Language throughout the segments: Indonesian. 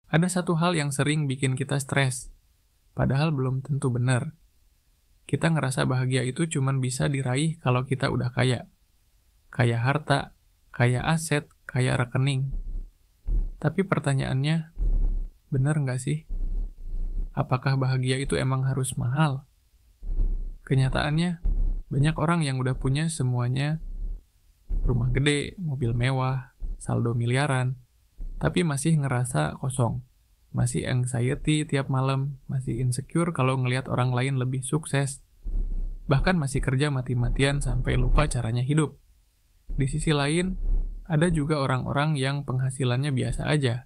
Ada satu hal yang sering bikin kita stres, padahal belum tentu benar. Kita ngerasa bahagia itu cuman bisa diraih kalau kita udah kaya. Kaya harta, kaya aset, kaya rekening. Tapi pertanyaannya, benar nggak sih? Apakah bahagia itu emang harus mahal? Kenyataannya, banyak orang yang udah punya semuanya, rumah gede, mobil mewah, saldo miliaran, tapi masih ngerasa kosong. Masih anxiety tiap malam, masih insecure kalau ngelihat orang lain lebih sukses. Bahkan masih kerja mati-matian sampai lupa caranya hidup. Di sisi lain, ada juga orang-orang yang penghasilannya biasa aja,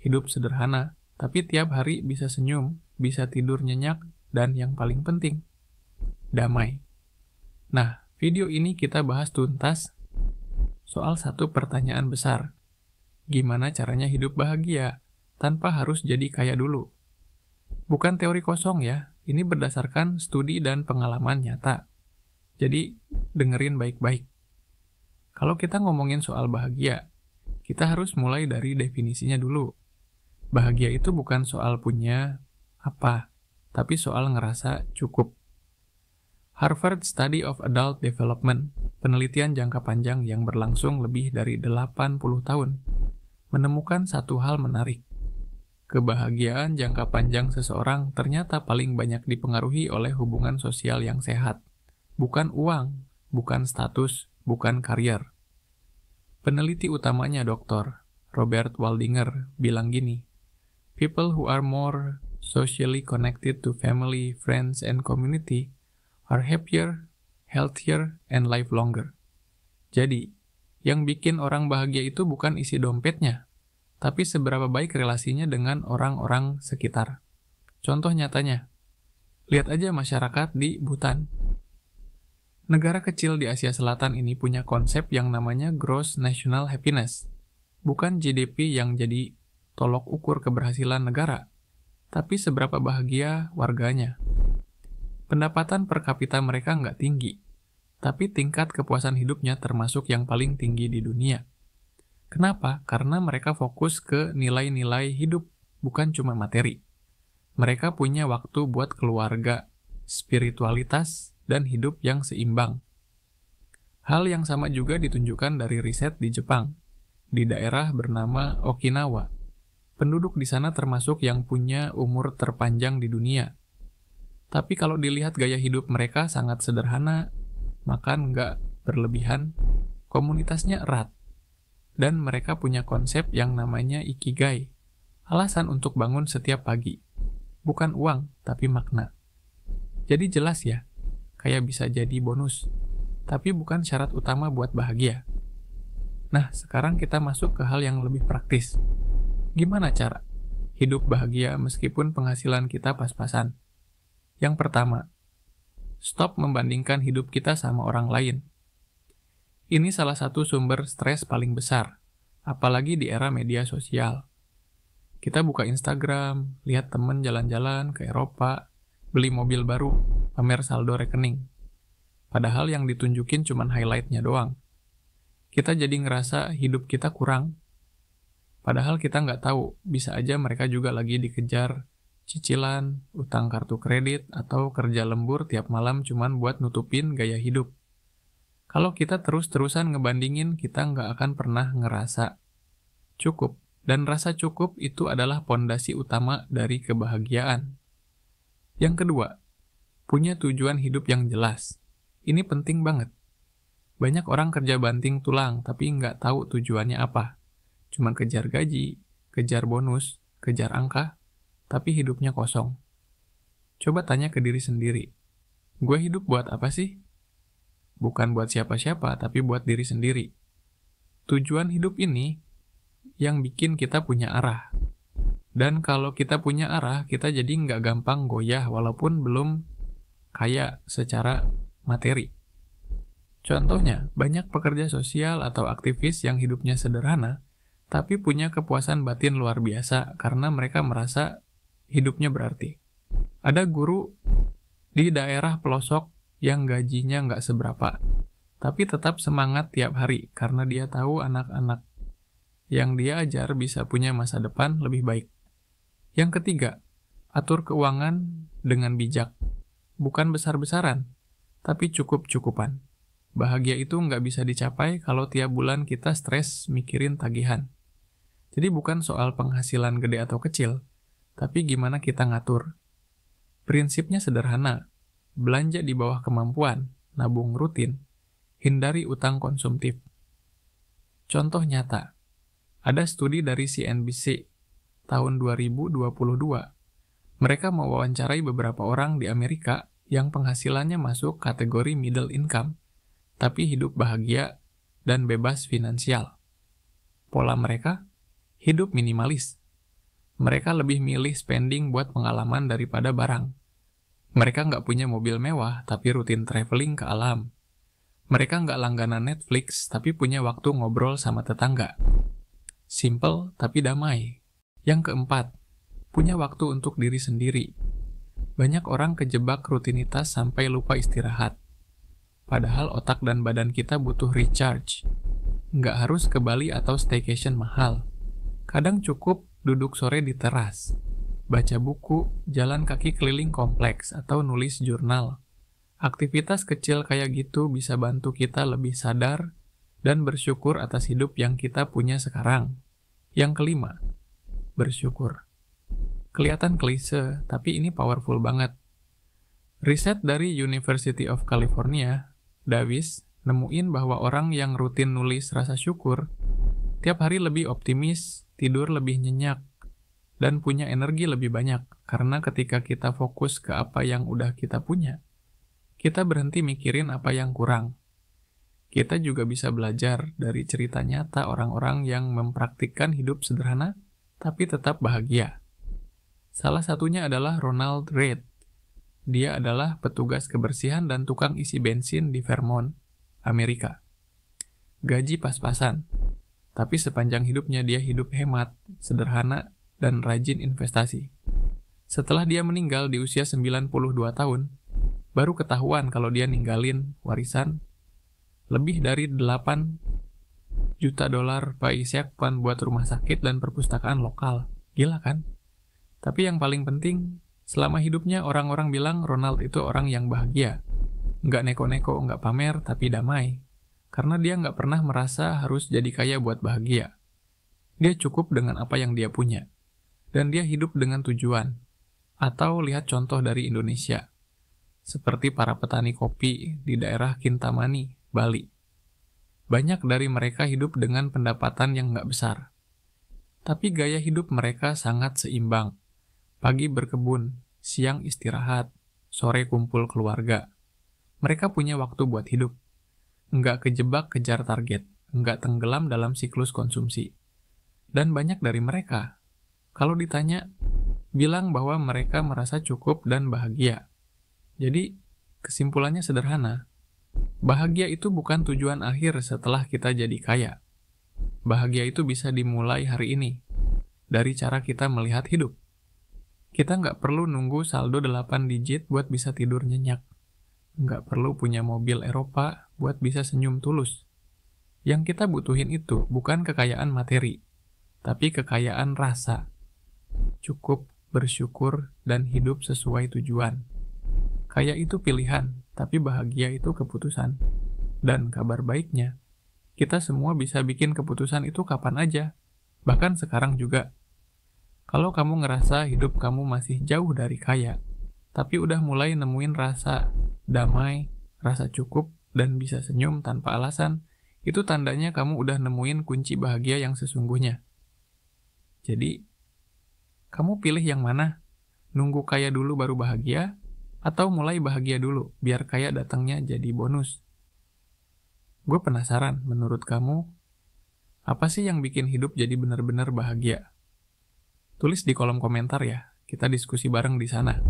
hidup sederhana, tapi tiap hari bisa senyum, bisa tidur nyenyak, dan yang paling penting, damai. Nah, video ini kita bahas tuntas soal satu pertanyaan besar. Gimana caranya hidup bahagia tanpa harus jadi kaya dulu? Bukan teori kosong ya, ini berdasarkan studi dan pengalaman nyata. Jadi, dengerin baik-baik. Kalau kita ngomongin soal bahagia, kita harus mulai dari definisinya dulu. Bahagia itu bukan soal punya apa, tapi soal ngerasa cukup. Harvard Study of Adult Development, penelitian jangka panjang yang berlangsung lebih dari 80 tahun, menemukan satu hal menarik. Kebahagiaan jangka panjang seseorang ternyata paling banyak dipengaruhi oleh hubungan sosial yang sehat. Bukan uang, bukan status, bukan karier. Peneliti utamanya Dr. Robert Waldinger bilang gini, "People who are more socially connected to family, friends, and community are happier, healthier, and live longer." Jadi, yang bikin orang bahagia itu bukan isi dompetnya, tapi seberapa baik relasinya dengan orang-orang sekitar. Contoh nyatanya, lihat aja masyarakat di Bhutan. Negara kecil di Asia Selatan ini punya konsep yang namanya Gross National Happiness. Bukan GDP yang jadi tolok ukur keberhasilan negara, tapi seberapa bahagia warganya. Pendapatan per kapita mereka nggak tinggi, tapi tingkat kepuasan hidupnya termasuk yang paling tinggi di dunia. Kenapa? Karena mereka fokus ke nilai-nilai hidup, bukan cuma materi. Mereka punya waktu buat keluarga, spiritualitas, dan hidup yang seimbang. Hal yang sama juga ditunjukkan dari riset di Jepang, di daerah bernama Okinawa. Penduduk di sana termasuk yang punya umur terpanjang di dunia. Tapi kalau dilihat gaya hidup mereka sangat sederhana, makan nggak berlebihan, komunitasnya erat, dan mereka punya konsep yang namanya ikigai, alasan untuk bangun setiap pagi. Bukan uang, tapi makna. Jadi jelas ya, kayak bisa jadi bonus, tapi bukan syarat utama buat bahagia. Nah, sekarang kita masuk ke hal yang lebih praktis. Gimana cara hidup bahagia meskipun penghasilan kita pas-pasan? Yang pertama, stop membandingkan hidup kita sama orang lain. Ini salah satu sumber stres paling besar, apalagi di era media sosial. Kita buka Instagram, lihat temen jalan-jalan ke Eropa, beli mobil baru, pamer saldo rekening. Padahal yang ditunjukin cuman highlight-nya doang. Kita jadi ngerasa hidup kita kurang. Padahal kita nggak tahu, bisa aja mereka juga lagi dikejar cicilan, utang kartu kredit, atau kerja lembur tiap malam cuman buat nutupin gaya hidup. Kalau kita terus-terusan ngebandingin, kita nggak akan pernah ngerasa cukup. Dan rasa cukup itu adalah pondasi utama dari kebahagiaan. Yang kedua, punya tujuan hidup yang jelas. Ini penting banget. Banyak orang kerja banting tulang, tapi nggak tahu tujuannya apa. Cuma kejar gaji, kejar bonus, kejar angka, tapi hidupnya kosong. Coba tanya ke diri sendiri, gue hidup buat apa sih? Bukan buat siapa-siapa, tapi buat diri sendiri. Tujuan hidup ini yang bikin kita punya arah. Dan kalau kita punya arah, kita jadi nggak gampang goyah walaupun belum kaya secara materi. Contohnya, banyak pekerja sosial atau aktivis yang hidupnya sederhana, tapi punya kepuasan batin luar biasa karena mereka merasa hidupnya berarti. Ada guru di daerah pelosok yang gajinya nggak seberapa, tapi tetap semangat tiap hari karena dia tahu anak-anak yang dia ajar bisa punya masa depan lebih baik. Yang ketiga, atur keuangan dengan bijak. Bukan besar-besaran, tapi cukup-cukupan. Bahagia itu nggak bisa dicapai kalau tiap bulan kita stres mikirin tagihan. Jadi bukan soal penghasilan gede atau kecil, tapi gimana kita ngatur. Prinsipnya sederhana, belanja di bawah kemampuan, nabung rutin, hindari utang konsumtif. Contoh nyata, ada studi dari CNBC tahun 2022. Mereka mewawancarai beberapa orang di Amerika yang penghasilannya masuk kategori middle income, tapi hidup bahagia dan bebas finansial. Pola mereka, hidup minimalis. Mereka lebih milih spending buat pengalaman daripada barang. Mereka nggak punya mobil mewah, tapi rutin traveling ke alam. Mereka nggak langganan Netflix, tapi punya waktu ngobrol sama tetangga. Simple, tapi damai. Yang keempat, punya waktu untuk diri sendiri. Banyak orang kejebak rutinitas sampai lupa istirahat. Padahal otak dan badan kita butuh recharge. Nggak harus ke Bali atau staycation mahal. Kadang cukup duduk sore di teras, baca buku, jalan kaki keliling kompleks, atau nulis jurnal. Aktivitas kecil kayak gitu bisa bantu kita lebih sadar dan bersyukur atas hidup yang kita punya sekarang. Yang kelima, bersyukur. Kelihatan klise, tapi ini powerful banget. Riset dari University of California, Davis, nemuin bahwa orang yang rutin nulis rasa syukur, tiap hari lebih optimis, tidur lebih nyenyak, dan punya energi lebih banyak. Karena ketika kita fokus ke apa yang udah kita punya, kita berhenti mikirin apa yang kurang. Kita juga bisa belajar dari cerita nyata orang-orang yang mempraktikkan hidup sederhana, tapi tetap bahagia. Salah satunya adalah Ronald Read. Dia adalah petugas kebersihan dan tukang isi bensin di Vermont, Amerika. Gaji pas-pasan, tapi sepanjang hidupnya dia hidup hemat, sederhana, dan rajin investasi. Setelah dia meninggal di usia 92 tahun, baru ketahuan kalau dia ninggalin warisan lebih dari 8 juta dolar pengisian buat rumah sakit dan perpustakaan lokal. Gila kan? Tapi yang paling penting, selama hidupnya orang-orang bilang Ronald itu orang yang bahagia. Nggak neko-neko, nggak pamer, tapi damai. Karena dia nggak pernah merasa harus jadi kaya buat bahagia. Dia cukup dengan apa yang dia punya. Dan dia hidup dengan tujuan. Atau lihat contoh dari Indonesia. Seperti para petani kopi di daerah Kintamani, Bali. Banyak dari mereka hidup dengan pendapatan yang nggak besar. Tapi gaya hidup mereka sangat seimbang. Pagi berkebun, siang istirahat, sore kumpul keluarga. Mereka punya waktu buat hidup. Nggak kejebak kejar target, nggak tenggelam dalam siklus konsumsi. Dan banyak dari mereka, kalau ditanya, bilang bahwa mereka merasa cukup dan bahagia. Jadi, kesimpulannya sederhana. Bahagia itu bukan tujuan akhir setelah kita jadi kaya. Bahagia itu bisa dimulai hari ini, dari cara kita melihat hidup. Kita nggak perlu nunggu saldo 8 digit buat bisa tidur nyenyak. Nggak perlu punya mobil Eropa buat bisa senyum tulus. Yang kita butuhin itu bukan kekayaan materi, tapi kekayaan rasa. Cukup, bersyukur, dan hidup sesuai tujuan. Kaya itu pilihan, tapi bahagia itu keputusan. Dan kabar baiknya, kita semua bisa bikin keputusan itu kapan aja, bahkan sekarang juga. Kalau kamu ngerasa hidup kamu masih jauh dari kaya, tapi udah mulai nemuin rasa damai, rasa cukup, dan bisa senyum tanpa alasan, itu tandanya kamu udah nemuin kunci bahagia yang sesungguhnya. Jadi, kamu pilih yang mana? Nunggu kaya dulu baru bahagia? Atau mulai bahagia dulu, biar kaya datangnya jadi bonus? Gue penasaran, menurut kamu, apa sih yang bikin hidup jadi benar-benar bahagia? Tulis di kolom komentar ya, kita diskusi bareng di sana.